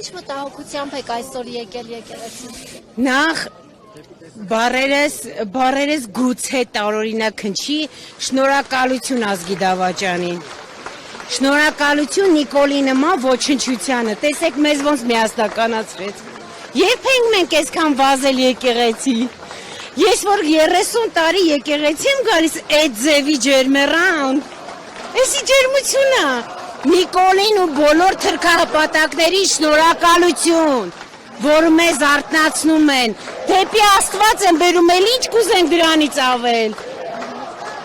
Ինչ մտահոգությամբ եք այսօր եկել եկեղեցի։ Նախ բարերես գուցե տարօրինակ հնչի, շնորհակալություն ազգի դավաճանին։ Շնորհակալություն Նիկոլի նման ոչնչությանը։ Տեսեք մեզ ոնց միասնականացրեց։ Երբ ենք մենք այսքան վազել եկեղեցի։ Ես որ 30 տարի եկեղեցի եմ գալիս այդ ձևի ջերմեռան։ Էսի ջերմությունա։ Նիկոլին ու բոլոր թրքահպատակներին շնորհակալություն, որ մեզ արթնացնում են, դեպի Աստված են բերում, էլ ինչ կուզենք դրանից ավել։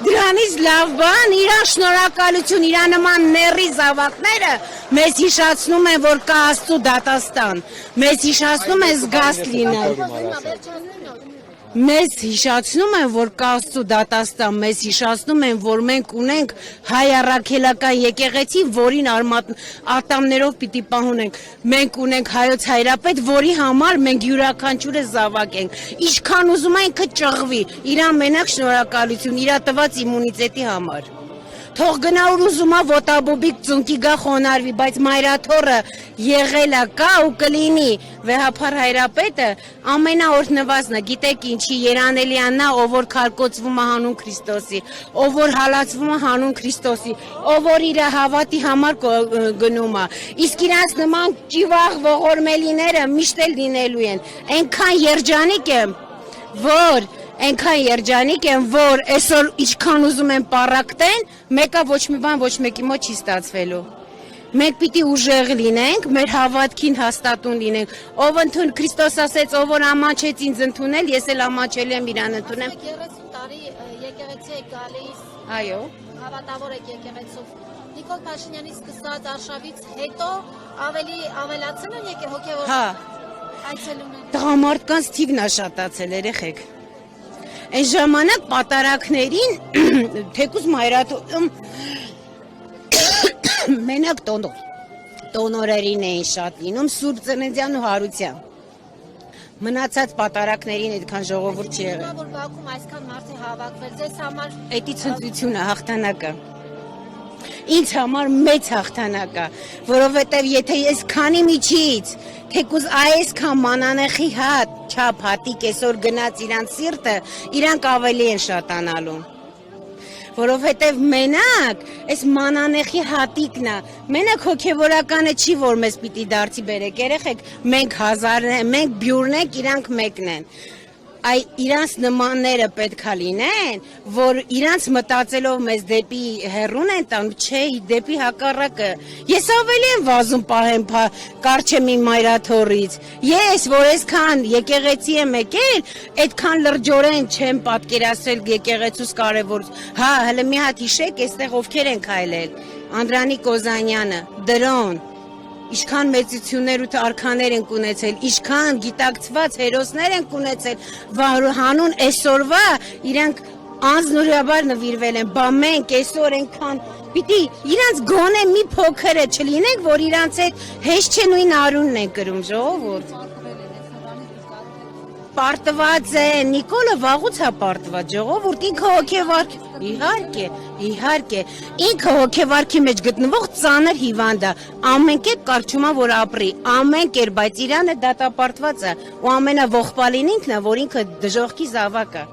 Դրանից լավ բան, իրան շնորհակալություն, իրան նման նեռի զավակները մեզ հիշացնում են, որ կա Աստծո դատաստան, մեզ հիշացնում են զգաստ լինել։ Մեզ հիշացնում են, որ կա Աստծո դատաստան, մեզ հիշացնում են, որ մենք ունենք հայ առաքելական եկեղեցի, որին ատամներով պիտի պահունենք։ Մենք ունենք հայոց հայրապետ, որի համար մենք յուրաքանչյուրը զավակ ենք։ Ինչքան ուզում են ինքը ճղվի, իրան մենակ շնորհակալություն, իրա տված իմունիտետի համար։ Թող գնա ուր ուզում է ոտաբոբիկ ծունկի գա խոնարհվի, բայց մայրաթոռը եղել է, կա ու կլինի։ Վեհափառ հայրապետը ամենաօրհնվածն է, գիտեք ինչի, երանելիանն է, ով որ քարկոծվում է հանուն Քրիստոսի, ով որ հալածվում է հանուն Քրիստոսի, ով որ իր հավատի համար գնում է։ Իսկ իրանց նման ճիվաղ ողորմելիները միշտ էլ լինելու են։ Այնքան երջանիկ եմ, որ այսօր ինչքան ուզում են պառակտեն, մեկը ոչ մի բան ոչ մեկի մոտ չի ստացվելու։ Մենք պիտի ուժեղ լինենք, մեր հավատքին հաստատուն լինենք։ Ով ընդուն Քրիստոս ասեց, ով որ ամաչեց ինձ ընդունել, ես էլ ամաչել եմ իրան ընդունեմ։ 30 տարի եկեղեցի եք գալիս։ Այո։ Հավատավոր եք եկեղեցով։ Նիկոլ Փաշինյանի սկսած արշավից հետո ավելի ավելացել են եկե հոգևոր այցելուները։ Տղամարդկանց թիվն է շատացել, երեխեք։ Այն ժամանակ պատարակներին թեկուզ մայրաթոռում մենակ տոնորերին էին շատ լինում, Սուրբ Ծննդյան ու Հարության։ Մնացած պատարակներին այդքան ժողովուրդ չի եղել։ Որ Բաքվում այսքան մարդ է հավաքվել, ձեզ համար Էդի ցնծությունը հաղթանակը։ Ինձ համար մեծ հաղթանակ է, որովհետև եթե ես քանի միջից, թեկուզ այսքան մանանեխի չափ հատիկ այսօր գնաց իրանց սիրտը, իրանք ավելի են շատանալու։ Որովհետև մենակ այս մանանեխի հատիկն է, մենակ հոգևորականը չի, որ մեզ պիտի դարձի բերեք, երեխեք, մենք հազարն են, մենք բյուրն ենք, իրանք մեկն են։ Իրանց նմանները պետքա լինեն, որ իրանց մտածելով մեզ դեպի հեռուն են տան, չէ, դեպի հակառակը։ Ես ավելի եմ վազում պահեմ կարչեմ իմ մայրաթոռից։ Ես, որ այսքան եկեղեցի եմ եկել, այդքան լրջորեն չեմ պատկերացրել եկեղեցուս կարևոր։ Հա, հələ մի հատ հիշեք, այստեղ ովքեր են քայլել։ Անդրանիկ Օզանյանը, Դրոն, Ինչքան մեծություններ ու արքաներ են ունեցել, ինչքան գիտակցված հերոսներ են ունեցել, հանուն այսօրվա իրանք անձնուրաբար նվիրվել են, բա մենք այսօր այնքան պիտի իրանց գոնե մի փոքրը չլինենք, որ իրանց հետ հեշտ չէ նույն արունն են կրում, ժողովուրդ։ Պարտված է, Նիկոլը վաղուց է պարտված, ժողովուրդ, ինքը հոգևար, իհարկե, ինքը հոգևարքի մեջ գտնվող ծանր հիվանդ է, ամեն կերպ կարճում է, որ ապրի, ամեն կերպ, բայց իրանը դատապարտված է, ու ամենաողբալին ինքն է, որ ինքը դժողքի զավակ է,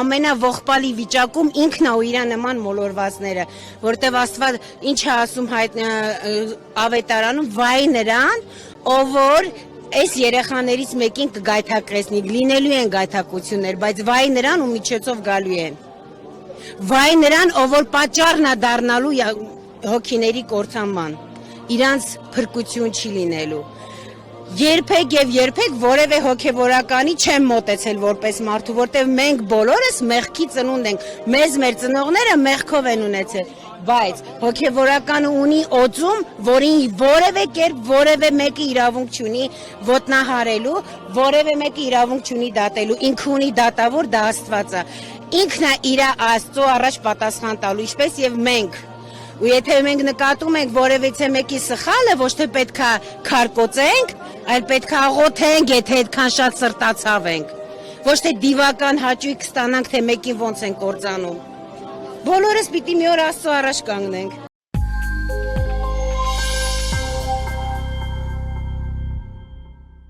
ամենաողբալի վիճակում ինքն է ու իր նման մոլորվածները, որտև Աստված ինչ է ասում ավետարանում, վայ նրան, ով որ այս երեխաներից մեկին կգայթակղեցնի, լինելու են գայթակղություններ, բայց վայ նրան ու միջոցով գալու են։ Վայ նրան, ով որ պատճառն է դառնալու հոգիների կործանման, իրանց փրկություն չի լինելու։ Երբեք եւ երբեք որևէ հոգեվորականի չեմ մոտեցել որպես մարդու, որտեղ մենք բոլորս մեղքի ծնունդ ենք, մեզ մեր ծնողները մեղքով են ունեցել, բայց հոգեվորականը ունի օծում, որին որևէ կերպ որևէ մեկը իրավունք չունի ոտնահարելու, որևէ մեկը իրավունք չունի դատելու, ինքը ունի դատավոր, դա Աստված է։ Ինքն է իր Աստծո առաջ պատասխան տալու, ինչպես եւ մենք։ Ու եթե մենք նկատում ենք որևիցե մեկի սխալը, ոչ թե պետքա քարկոծենք, այլ պետքա աղոթենք, եթե այդքան շատ սրտացավ ենք։ Ոչ թե դիվական հաճույք ստանանք, թե մեկին ոնց են կործանում։ Բոլորս պիտի մի օր Աստծո առաջ կանգնենք։